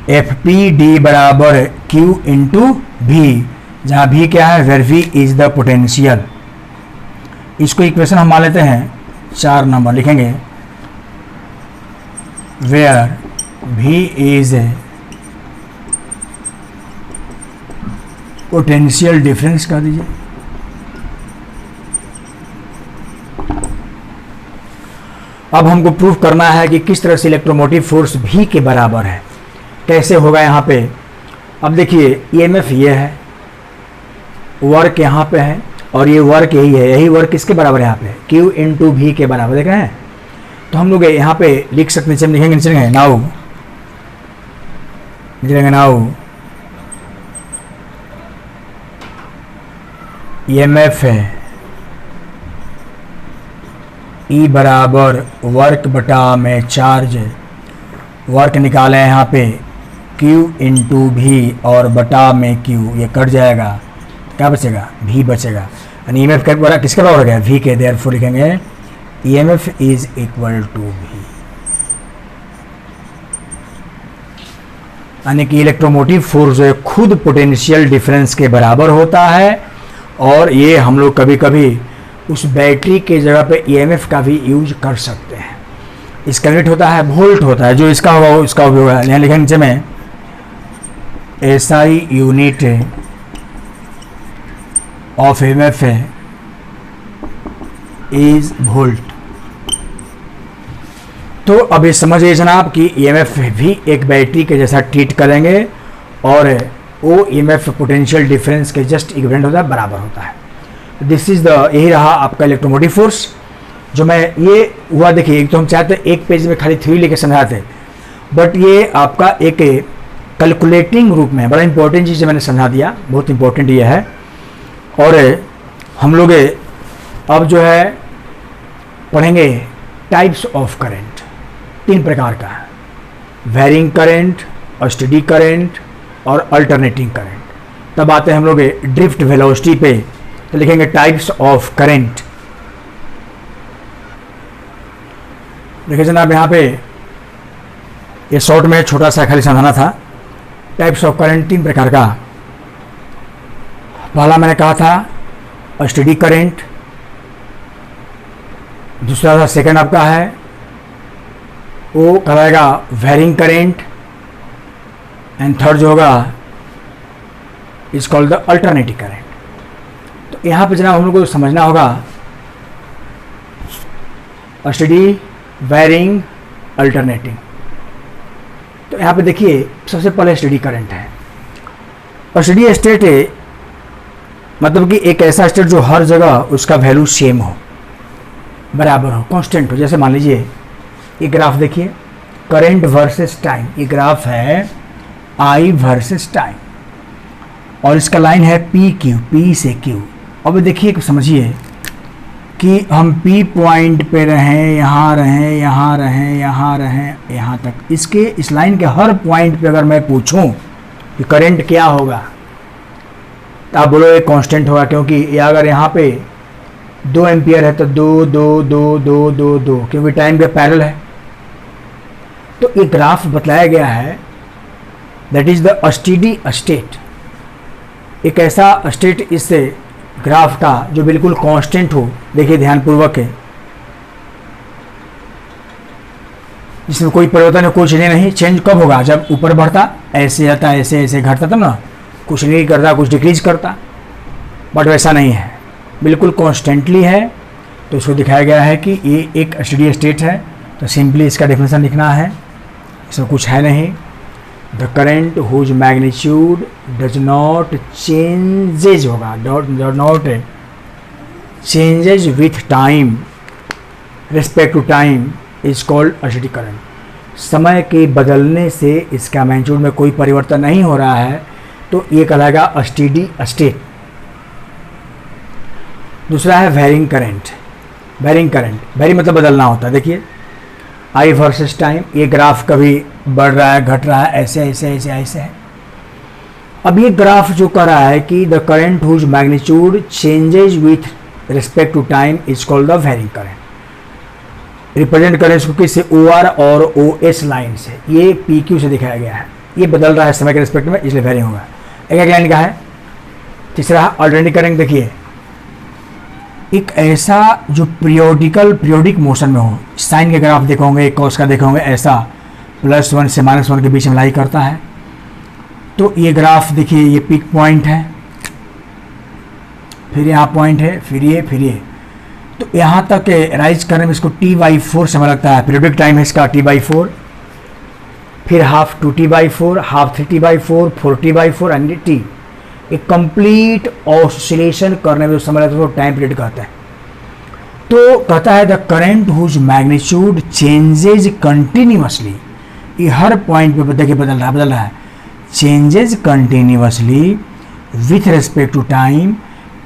एफ पी डी बराबर Q इंटू V, जहाँ भी क्या है, where V is the potential. इसको इक्वेशन हम मान लेते हैं 4 नंबर, लिखेंगे where V is potential difference कर दीजिए। अब हमको प्रूव करना है कि किस तरह से इलेक्ट्रोमोटिव फोर्स V के बराबर है, कैसे होगा यहाँ पे। अब देखिए EMF ये है, वर्क यहाँ पे है और ये वर्क यही है, यही वर्क किसके बराबर है यहाँ पे, Q इंटू V के बराबर, देख रहे हैं। तो हम लोग यहाँ पे लिख सकते हैं, लिखेंगे लिखेंगे नाउ, लिखेंगे नाउ EMF है E बराबर वर्क बटा में चार्ज, वर्क निकाले हैं यहाँ पे Q इंटू V और बटा में Q, ये कट जाएगा, क्या बचेगा, V बचेगा, यानी EMF का किसके बराबर हो गया, V के। देयरफॉर लिखेंगे EMF is equal to V, यानी कि इलेक्ट्रोमोटिव फोर्स जो है खुद पोटेंशियल डिफरेंस के बराबर होता है। और ये हम लोग कभी कभी उस बैटरी के जगह पे EMF का भी यूज कर सकते हैं। इसका यूनिट होता है वोल्ट होता है, जो इसका होगा उसका उपयोग है। यहाँ लिखेंगे नीचे में SI unit of EMF is volt. तो अब ये समझिए जनाब कि EMF भी एक बैटरी के जैसा ट्रीट करेंगे और वो EMF पोटेंशियल डिफरेंस के जस्ट इक्विवेलेंट होता है, बराबर होता है। दिस इज द, यही रहा आपका इलेक्ट्रोमोटिव फोर्स। जो मैं ये हुआ देखिए, एक तो हम चाहते एक पेज में खाली थ्योरी लेके समझाते, बट ये आपका एक कैलकुलेटिंग रूप में बड़ा इंपॉर्टेंट चीज़ मैंने समझा दिया, बहुत इंपॉर्टेंट ये है। और हम लोग अब जो है पढ़ेंगे टाइप्स ऑफ करंट, 3 प्रकार का, वेरिंग करंट और स्टेडी करंट और अल्टरनेटिंग करंट। तब आते हैं हम लोग ड्रिफ्ट वेलोसिटी पे, तो लिखेंगे टाइप्स ऑफ करंट। देखिए जनाब, यहाँ पे ये शॉर्ट में छोटा सा खाली समझाना था। टाइप्स ऑफ करंट 3 प्रकार का। पहला मैंने कहा था स्टेडी करंट, दूसरा था सेकंड आपका है वो कहलाएगा वेरिंग करंट, एंड थर्ड जो होगा is called the alternative current. तो यहाँ पे जनाब हम लोग को समझना होगा स्टेडी, वेरिंग, अल्टरनेटिंग। तो यहाँ पे देखिए सबसे पहले स्टेडी करंट है। स्टेडी स्टेट है मतलब कि एक ऐसा स्टेट जो हर जगह उसका वैल्यू सेम हो, बराबर हो, कांस्टेंट हो। जैसे मान लीजिए ये ग्राफ देखिए, करंट वर्सेस टाइम। ये ग्राफ है आई वर्सेस टाइम और इसका लाइन है पी क्यू, पी से क्यू। अब देखिए समझिए कि हम पी पॉइंट पे रहें, यहाँ रहें, यहाँ रहें, यहाँ रहें, यहाँ तक। इसके इस लाइन के हर पॉइंट पे अगर मैं पूछूं कि करंट क्या होगा तो आप बोलो एक कांस्टेंट होगा, क्योंकि ये अगर यहाँ पे 2 एम्पियर है तो 2 2 2 2 2 2, क्योंकि टाइम के पैरेलल है। तो ये ग्राफ बताया गया है that is the steady state. एक ऐसा स्टेट इससे ग्राफ का जो बिल्कुल कांस्टेंट हो। देखिए ध्यानपूर्वक है, जिसमें कोई परिवर्तन है, कोई चीज़ें नहीं। चेंज कब होगा? जब ऊपर बढ़ता, ऐसे आता, ऐसे ऐसे घटता, तब ना कुछ नहीं करता, कुछ डिक्रीज करता। बट वैसा नहीं है, बिल्कुल कॉन्स्टेंटली है। तो इसको दिखाया गया है कि ये एक स्टेडी स्टेट है। तो सिंपली इसका डेफिनेशन लिखना है, इसमें कुछ है नहीं। The current whose magnitude does not changes होगा, not changes with time, respect to time is called steady current. समय के बदलने से इसका मैग्नीट्यूड में कोई परिवर्तन नहीं हो रहा है, तो ये कहलाएगा स्टेडी स्टेट। दूसरा है varying current. Varying current, vary मतलब बदलना होता है। देखिए आई वर्सेस टाइम, ये ग्राफ कभी बढ़ रहा है, घट रहा है, ऐसे ऐसे ऐसे ऐसे है। अब ये ग्राफ जो कर रहा है कि the current whose magnitude changes with respect to time is called the varying current. Represent करें इसको किससे? OR और OS लाइन से। ये PQ से दिखाया गया है, ये बदल रहा है समय के रिस्पेक्ट में, इसलिए वेरिंग होगा। एक लाइन का है। तीसरा अल्टरनेटिव करंट। देखिए एक ऐसा जो पीरियोडिक मोशन में हो, साइन के ग्राफ देखोगे, कॉस का देखोगे, ऐसा +1 से -1 के बीच में लाई करता है। तो ये ग्राफ देखिए, ये पीक पॉइंट है, फिर यहाँ पॉइंट है, फिर ये। तो यहाँ तक राइज करने में इसको T/4 समय लगता है। पीरियोडिक टाइम है इसका T/4, फिर half 2T/4, half 3T/4, 4T/4 and T। एक कंप्लीट ऑसिलेशन करने में जो समय लगता है वो टाइम पीरियड कहता है। तो कहता है the current whose magnitude changes continuously. ये हर पॉइंट पे देखिए बदल रहा है। Changes continuously with respect to time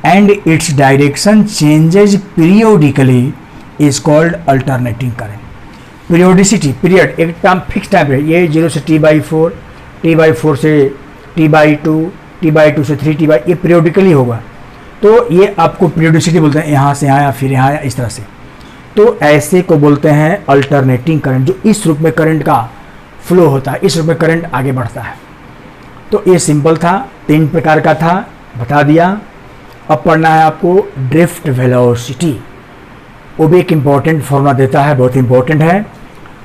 and its direction changes periodically is called alternating current. Periodicity, period, एक टाइम फिक्स टाइम है। ये 0 से T/4, T/4 से T/2, T/2 से 3T/, ये पीरियोडिकली होगा। तो ये आपको पीरियोडिसिटी बोलते हैं, यहाँ से यहाँ या फिर यहाँ या इस तरह से। तो ऐसे को बोलते हैं अल्टरनेटिंग करंट, जो इस रूप में करंट का फ्लो होता है, इस रूप में करंट आगे बढ़ता है। तो ये सिंपल था, 3 प्रकार का था, बता दिया। अब पढ़ना है आपको ड्रिफ्ट वेलोसिटी। वो भी एक इम्पॉर्टेंट फॉर्मूला देता है, बहुत इंपॉर्टेंट है।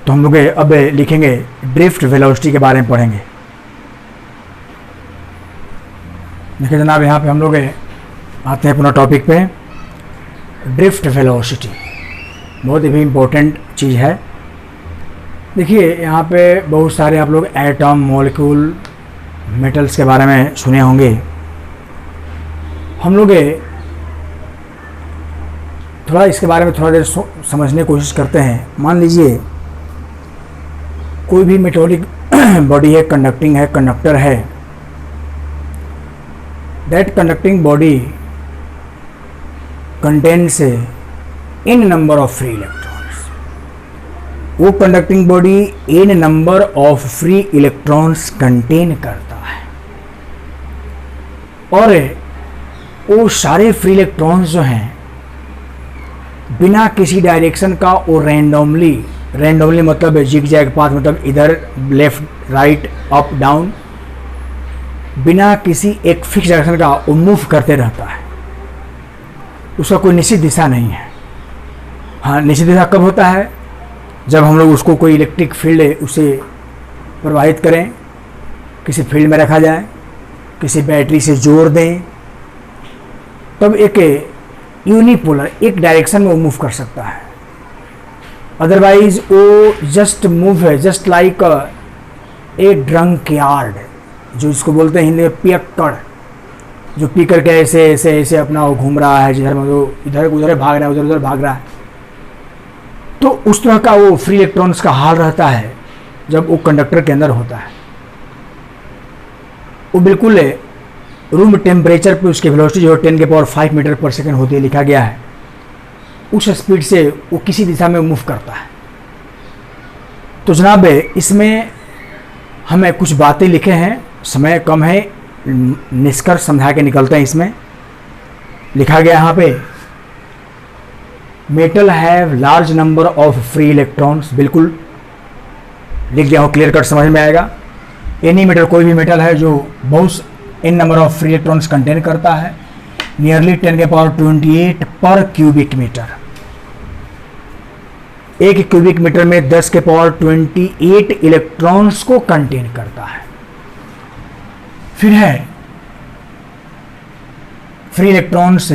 तो हम लोग अब लिखेंगे ड्रिफ्ट वेलोसिटी के बारे में पढ़ेंगे। देखिए जनाब, यहाँ पे हम लोग आते हैं अपना टॉपिक पे। ड्रिफ्ट वेलोसिटी बहुत ही इम्पोर्टेंट चीज़ है। देखिए यहाँ पे बहुत सारे आप लोग एटम, मॉलिक्यूल, मेटल्स के बारे में सुने होंगे। हम लोग थोड़ा इसके बारे में थोड़ा देर समझने की कोशिश करते हैं। मान लीजिए कोई भी मेटॉलिक बॉडी है, कंडक्टिंग है, कंडक्टर है। That conducting body contains in number of free electrons. वो conducting body in number of free electrons contain करता है, और वो सारे फ्री इलेक्ट्रॉन्स जो हैं बिना किसी डायरेक्शन का वो रैंडमली रैंडमली मतलब जिग जैग पाथ, मतलब इधर लेफ्ट राइट अप डाउन, बिना किसी एक फिक्स डायरेक्शन का वो मूव करते रहता है, उसका कोई निश्चित दिशा नहीं है। हाँ, निश्चित दिशा कब होता है? जब हम लोग उसको कोई इलेक्ट्रिक फील्ड है उसे प्रवाहित करें, किसी फील्ड में रखा जाए, किसी बैटरी से जोड़ दें, तब एक यूनिपोलर एक डायरेक्शन में वो मूव कर सकता है। अदरवाइज वो जस्ट मूव है just like a drunk yard, जो इसको बोलते हैं हिंदी में पियक्कड़, जो पी करके ऐसे ऐसे ऐसे अपना वो घूम रहा है, जिधर वो इधर उधर भाग रहा है, उधर उधर भाग रहा है। तो उस तरह का वो फ्री इलेक्ट्रॉन्स का हाल रहता है जब वो कंडक्टर के अंदर होता है। वो बिल्कुल रूम टेम्परेचर पे उसकी वेलोसिटी जो 10⁵ मीटर पर सेकेंड होती है, लिखा गया है, उस स्पीड से वो किसी दिशा में मूव करता है। तो जनाब इसमें हमें कुछ बातें लिखे हैं, समय कम है, निष्कर्ष समझा के निकलते हैं। इसमें लिखा गया यहाँ पे, metal have large number of free electrons, बिल्कुल लिख दिया हो, क्लियर कट समझ में आएगा। एनी मेटल, कोई भी मेटल है जो बहुत in number of free electrons contain करता है, नियरली 10⁻28 पर क्यूबिक मीटर। एक क्यूबिक मीटर में 10⁻28 इलेक्ट्रॉन्स को कंटेन करता है। फिर है फ्री इलेक्ट्रॉन्स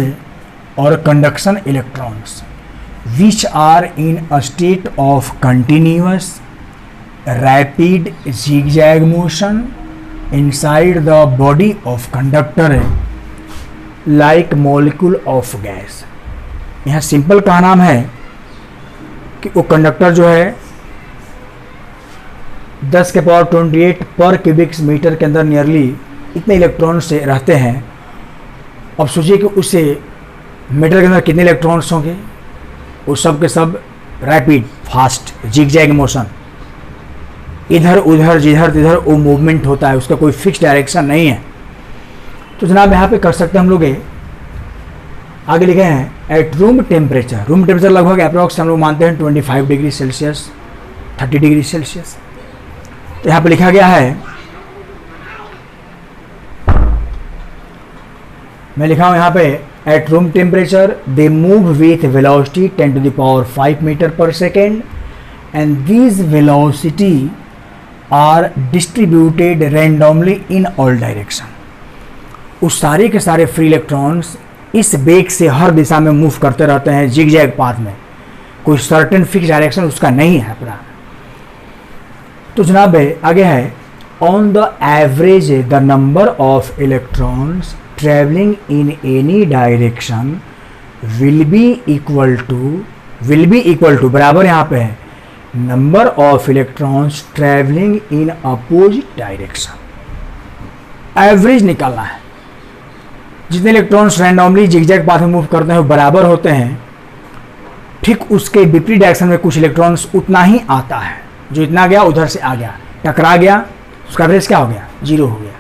और conduction electrons, which are in a state of continuous rapid zigzag motion inside the body of conductor like molecule of gas। यहाँ simple का नाम है कि वो कंडक्टर जो है 10⁻28 पर क्यूबिक मीटर के अंदर नियरली इतने इलेक्ट्रॉन्स से रहते हैं। अब सोचिए कि उससे मीटर के अंदर कितने इलेक्ट्रॉन्स होंगे, वो सब के सब रैपिड फास्ट zigzag मोशन, इधर उधर जिधर तिधर वो मूवमेंट होता है, उसका कोई फिक्स डायरेक्शन नहीं है। तो जनाब यहाँ पे कर सकते हैं हम लोग, आगे लिखे हैं eight room temperature. Room temperature लगभग अप्रॉक्स हम लोग मानते हैं 25 डिग्री सेल्सियस, 30 डिग्री सेल्सियस। तो यहाँ पे लिखा गया है, मैं लिखा हूँ यहाँ पे, at room temperature they move with velocity 10⁵ metre per second and this velocity are distributed randomly in all direction. उस सारे के सारे फ्री इलेक्ट्रॉन्स इस वेग से हर दिशा में मूव करते रहते हैं zigzag पाथ में, कोई सर्टेन फिक्स डायरेक्शन उसका नहीं है अपना। तो जनाब आगे है, on the average the number of electrons travelling in any direction will be equal to बराबर यहाँ पे है number of electrons travelling in opposite direction. Average निकालना है, जितने इलेक्ट्रॉन्स रैंडमली zigzag पाथ में मूव करते हैं वो बराबर होते हैं, ठीक उसके विपरीत डायरेक्शन में कुछ इलेक्ट्रॉन्स उतना ही आता है, जो इतना गया उधर से आ गया, टकरा गया, उसका एवरेज क्या हो गया, 0 हो गया।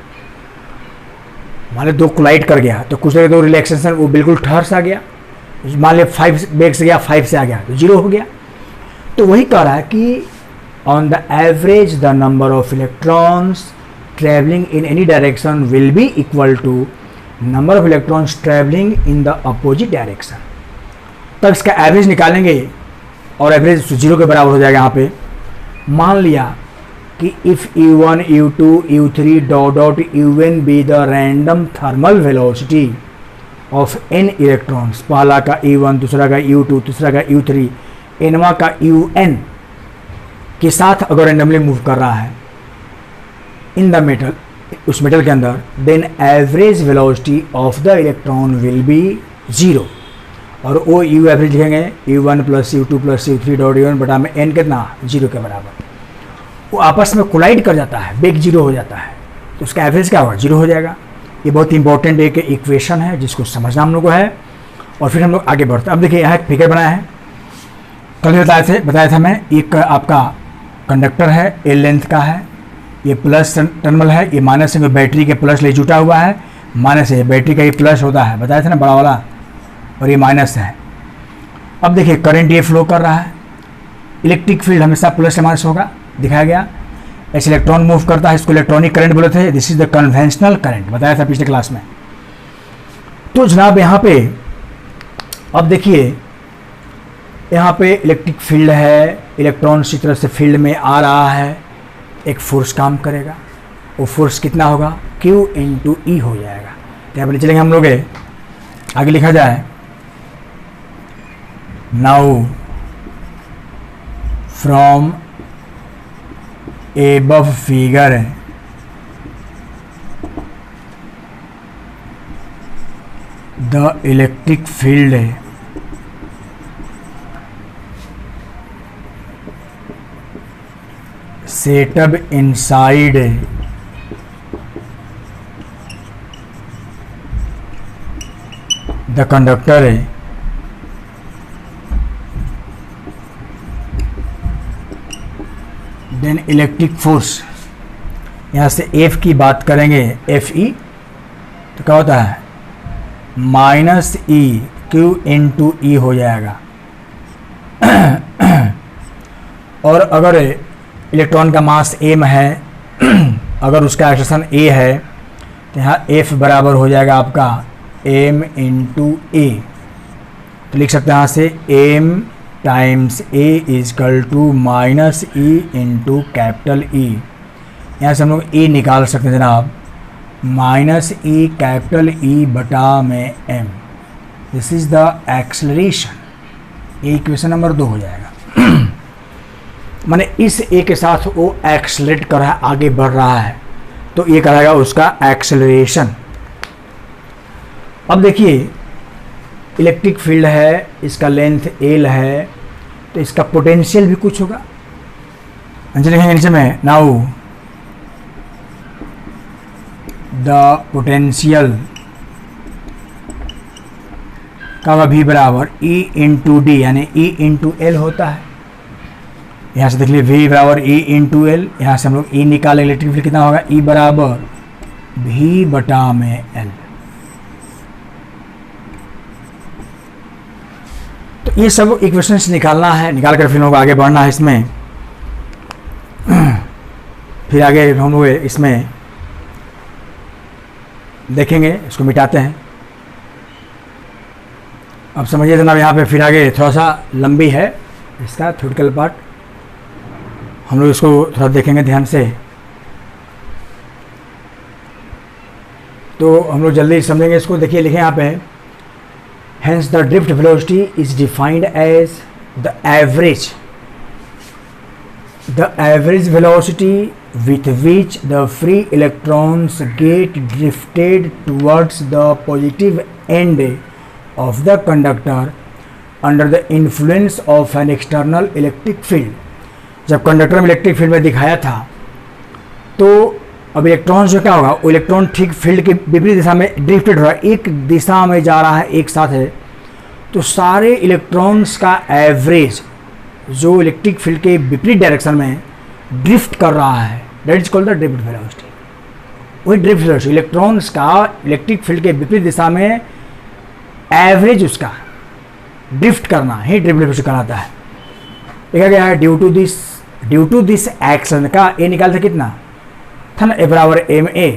मान लो 2 कोलाइड कर गया तो कुछ देर 2 रिलैक्सेशन वो बिल्कुल ठहर सा गया, मान लो 5 बेग से गया 5 से आ गया तो 0 हो गया। तो वही कह रहा है कि on the average the number of electrons travelling in any direction will be equal to number of electrons travelling in the opposite direction. तब इसका एवरेज निकालेंगे और एवरेज 0 के बराबर हो जाएगा। यहाँ पे मान लिया कि if u1 u2 u3 dot un be the random thermal velocity of n electrons, पहला का u1, दूसरा का u2, तीसरा का u3, एनवा का un के साथ अगर रैंडमली मूव कर रहा है इन द मेटल, उस मेटल के अंदर, then average velocity of the electron will be 0। और वो u एवरेज लिखेंगे u1 plus u2 plus u3 dot un बटा में n कितना 0 के बराबर। वो आपस में कोलाइड कर जाता है, वेग 0 हो जाता है, तो उसका एवरेज क्या होगा, 0 हो जाएगा। ये बहुत इंपॉर्टेंट एक इक्वेशन है जिसको समझना हम लोग को है। और फिर हम लोग आगे बढ़ते हैं। अब देखिए यहाँ एक फिगर बनाया है, कल बताया था मैं, एक आपका कंडक्टर है, ए लेंथ का है, ये प्लस टर्मिनल है, ये माइनस है, बैटरी के प्लस ले जुटा हुआ है, माइनस है, बैटरी का ये प्लस होता है, बताया था ना बड़ा वाला, और ये माइनस है। अब देखिए करंट ये फ्लो कर रहा है, इलेक्ट्रिक फील्ड हमेशा प्लस माइनस होगा, दिखाया गया। ऐसे इलेक्ट्रॉन मूव करता है, इसको इलेक्ट्रॉनिक करंट बोले थे। This is the conventional current, बताया था पिछले क्लास में। तो जनाब यहाँ पे अब देखिए, यहाँ पे इलेक्ट्रिक फील्ड है, इलेक्ट्रॉन इसी तरह से फील्ड में आ रहा है, एक फोर्स काम करेगा। वो फोर्स कितना होगा, Q इंटू ई हो जाएगा। तो यहाँ पर चलेंगे हम लोग, आगे लिखा जाए, now from above figure the electric field set up inside the conductor then electric force, यहाँ से F की बात करेंगे, Fe, तो क्या होता है माइनस ई Q इंटू ई हो जाएगा। और अगर इलेक्ट्रॉन का मास m है, अगर उसका एक्सेलरेशन a है, तो यहाँ F बराबर हो जाएगा आपका m इंटू ए। तो लिख सकते हैं यहाँ से m times a equal to minus E into capital E. यहाँ से हम लोग a निकाल सकते हैं जनाब, माइनस ई कैपिटल ई बटा में m। This is the acceleration. ये इक्वेशन नंबर 2 हो जाएगा। माने इस a के साथ वो एक्सेलरेट कर रहा है, आगे बढ़ रहा है, तो ये कराएगा उसका एक्सेलरेशन। अब देखिए, इलेक्ट्रिक फील्ड है, इसका लेंथ L है, तो इसका पोटेंशियल भी कुछ होगा। लिखेंगे नीचे में, नाउ द पोटेंशियल का V बराबर E इंटू डी, यानी E इंटू एल होता है। यहाँ से देख लीजिए V बराबर E इंटू एल, यहाँ से हम लोग E निकाले, इलेक्ट्रिक फील्ड कितना होगा, E बराबर V बटा में L। तो ये सब इक्वेशंस निकालना है, निकाल कर फिर लोग आगे बढ़ना है इसमें। फिर आगे हम लोग इसमें देखेंगे, इसको मिटाते हैं। अब समझिए जनाब, यहाँ पे फिर आगे थोड़ा सा लंबी है इसका थ्योरेटिकल पार्ट, हम लोग इसको थोड़ा देखेंगे ध्यान से, तो हम लोग जल्दी समझेंगे इसको। देखिए लिखें यहाँ पे, hence the drift velocity is defined as the average velocity with which the free electrons get drifted towards the positive end of the conductor under the influence of an external electric field। जब conductor में electric field में दिखाया था, तो अब electron जो क्या होगा, वो इलेक्ट्रॉन ठीक फील्ड के विपरीत दिशा में ड्रिफ्टेड हो रहा है, एक दिशा में जा रहा है एक साथ है, तो सारे इलेक्ट्रॉन्स का एवरेज जो इलेक्ट्रिक फील्ड के विपरीत डायरेक्शन में ड्रिफ्ट कर रहा है, that is called the drift velocity. वही ड्रिफ्ट वेलोसिटी, इलेक्ट्रॉन्स का इलेक्ट्रिक फील्ड के विपरीत दिशा में एवरेज उसका ड्रिफ्ट करना ही ड्रिफ्ट वेलोसिटी कहलाता है। देखा गया है ड्यू टू दिस एक्शन का ए निकाला था कितना था ना, ए बराबर एम ए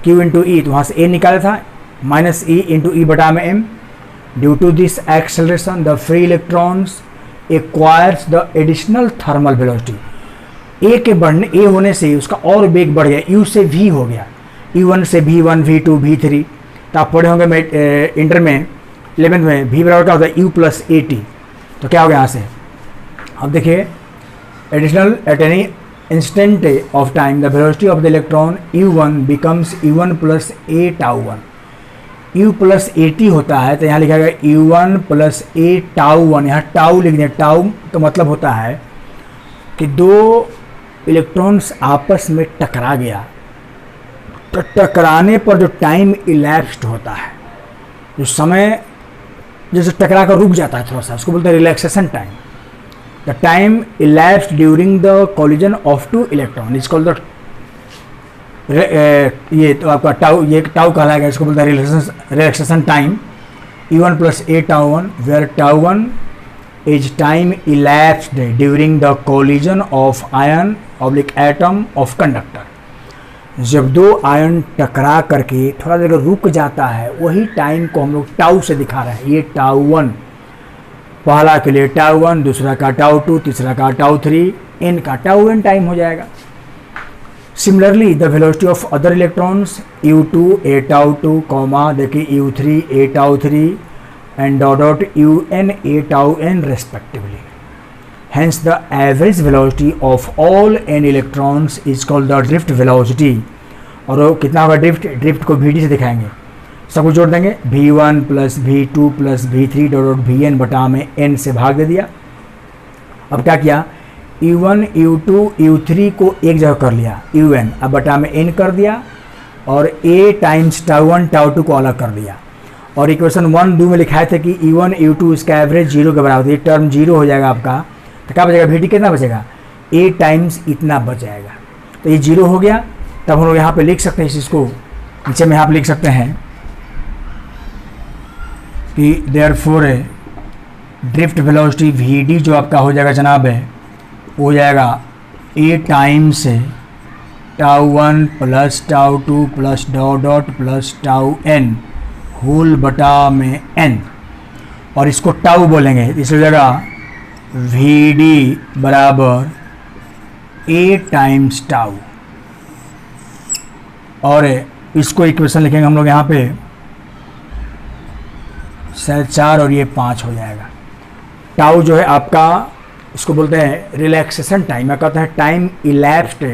क्यू इंटू ई, तो वहाँ से ए निकाला था माइनस ई इंटू ई बटा में M. Due to this acceleration the free electrons acquires the additional thermal velocity. A के बढ़ने, ए होने से उसका और वेग बढ़ गया, यू से वी हो गया, U1 से V1 V2 V3। तो आप पढ़े होंगे इंटर में 11th में, V बराबर क्या होता है, U प्लस ए टी। तो क्या हो गया यहाँ से, अब देखिए, additional at any instant of time the velocity of the electron u1 becomes u1 plus a tau 1। u plus at होता है, तो यहाँ लिखा गया u1 plus a tau 1। यहाँ टाउ लिख दिया, टाउ तो मतलब होता है कि दो इलेक्ट्रॉन्स आपस में टकरा गया, तो टकराने पर जो टाइम इलैप्स्ड होता है, जो समय जैसे टकरा कर रुक जाता है थोड़ा सा, उसको बोलते हैं relaxation time. The time elapsed during the collision of two electrons is called the ये तो आपका टाउ, ये टाउ कहलाएगा, इसको बोलते हैं relaxation time. U1 plus a tau 1 where tau 1 is time elapsed during the collision of ion oblique atom of conductor. जब दो आयन टकरा करके थोड़ा देर रुक जाता है, वही टाइम को हम लोग टाउ से दिखा रहे हैं। ये टाउ 1, पहला के लिए टाउ 1, दूसरा का टाउ 2, तीसरा का टाउ 3, n का टाउ n टाइम हो जाएगा। Similarly the velocity of other electrons u2 a tau 2, देखिए u3 a tau 3 and dot un a tau n respectively. Hence the average velocity of all n electrons is called the drift velocity. और वो कितना होगा drift को vd से दिखाएंगे, सब कुछ जोड़ देंगे, v1 plus v2 plus v3 dot vn बटा में n से भाग दे दिया। अब क्या किया, u1 u2 u3 को एक जगह कर लिया, un अब बटा में n कर दिया, और a टाइम्स टाउ 1 टाउ 2 को अलग कर दिया। और इक्वेशन 1-2 में लिखाए थे कि u1 u2 इसका एवरेज 0 के बराबर, ये टर्म 0 हो जाएगा आपका, तो क्या बचेगा, vd कितना बचेगा, a टाइम्स इतना बच जाएगा। तो ये 0 हो गया। तब हम लोग यहाँ पे लिख सकते हैं इस चीज़ को, नीचे में यहाँ पे लिख सकते हैं कि देयरफॉर ड्रिफ्ट वेलोसिटी vd जो आपका हो जाएगा जनाब है, हो जाएगा a times tau 1 plus tau 2 plus dot plus tau n whole बटा में n, और इसको टाउ बोलेंगे, इस जगह vd बराबर a टाइम्स टाउ, और इसको इक्वेशन लिखेंगे हम लोग यहाँ पे शायद 4 और ये 5 हो जाएगा। टाउ जो है आपका, इसको बोलते हैं रिलैक्सेशन टाइम, या कहते हैं time elapsed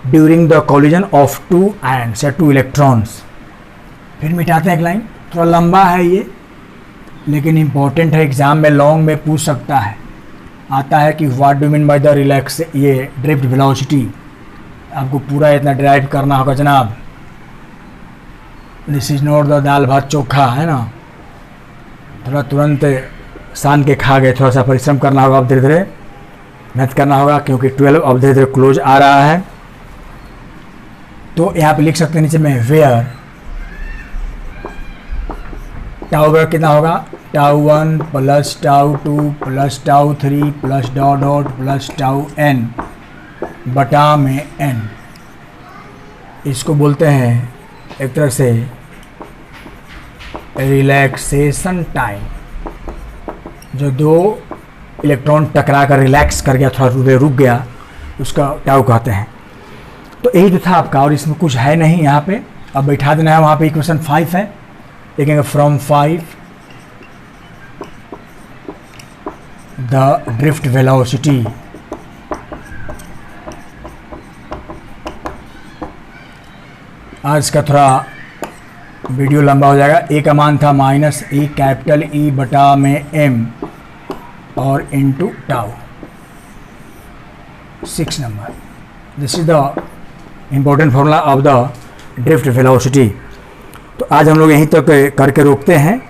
during the collision of two ions या टू इलेक्ट्रॉन्स। फिर मिटाते हैं एक लाइन, थोड़ा लंबा है ये लेकिन इम्पोर्टेंट है, एग्जाम में लॉन्ग में पूछ सकता है, आता है कि what do mean by the relax ये ड्रिफ्ट वेलोसिटी, आपको पूरा इतना ड्राइव करना होगा जनाब। दिस इज नॉट द दाल भात चोखा, है ना, थोड़ा तुरंत सान के खा गए, थोड़ा सा परिश्रम करना होगा, अब धीरे धीरे मेहनत करना होगा, क्योंकि 12 अब धीरे धीरे क्लोज आ रहा है। तो यहाँ पे लिख सकते हैं नीचे में वेयर टाउ का कितना होगा, tau 1 plus tau 2 plus tau 3 plus dot plus tau n बटा में n। इसको बोलते हैं एक तरह से रिलैक्सेशन टाइम। जो दो इलेक्ट्रॉन टकरा कर रिलैक्स कर गया, थोड़ा रुक गया, उसका टाउ कहते हैं। तो यही तो था आपका, और इसमें कुछ है नहीं यहाँ पे। अब बैठा देना है, वहाँ पे इक्वेशन 5 है, लिखेंगे फ्रॉम 5 द ड्रिफ्ट वेलोसिटी आज का थोड़ा वीडियो लंबा हो जाएगा। ए का मान था माइनस ई कैपिटल ई बटा में m और into tau 6 number. This is the important formula of the drift velocity. तो आज हम लोग यहीं तक करके रोकते हैं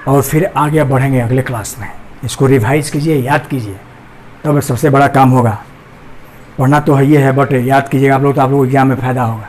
और फिर आगे बढ़ेंगे अगले क्लास में। इसको रिवाइज कीजिए, याद कीजिए, तब सबसे बड़ा काम होगा। पढ़ना तो है ही है, बट याद कीजिएगा आप लोग, तो आप लोग एग्जाम में फ़ायदा होगा।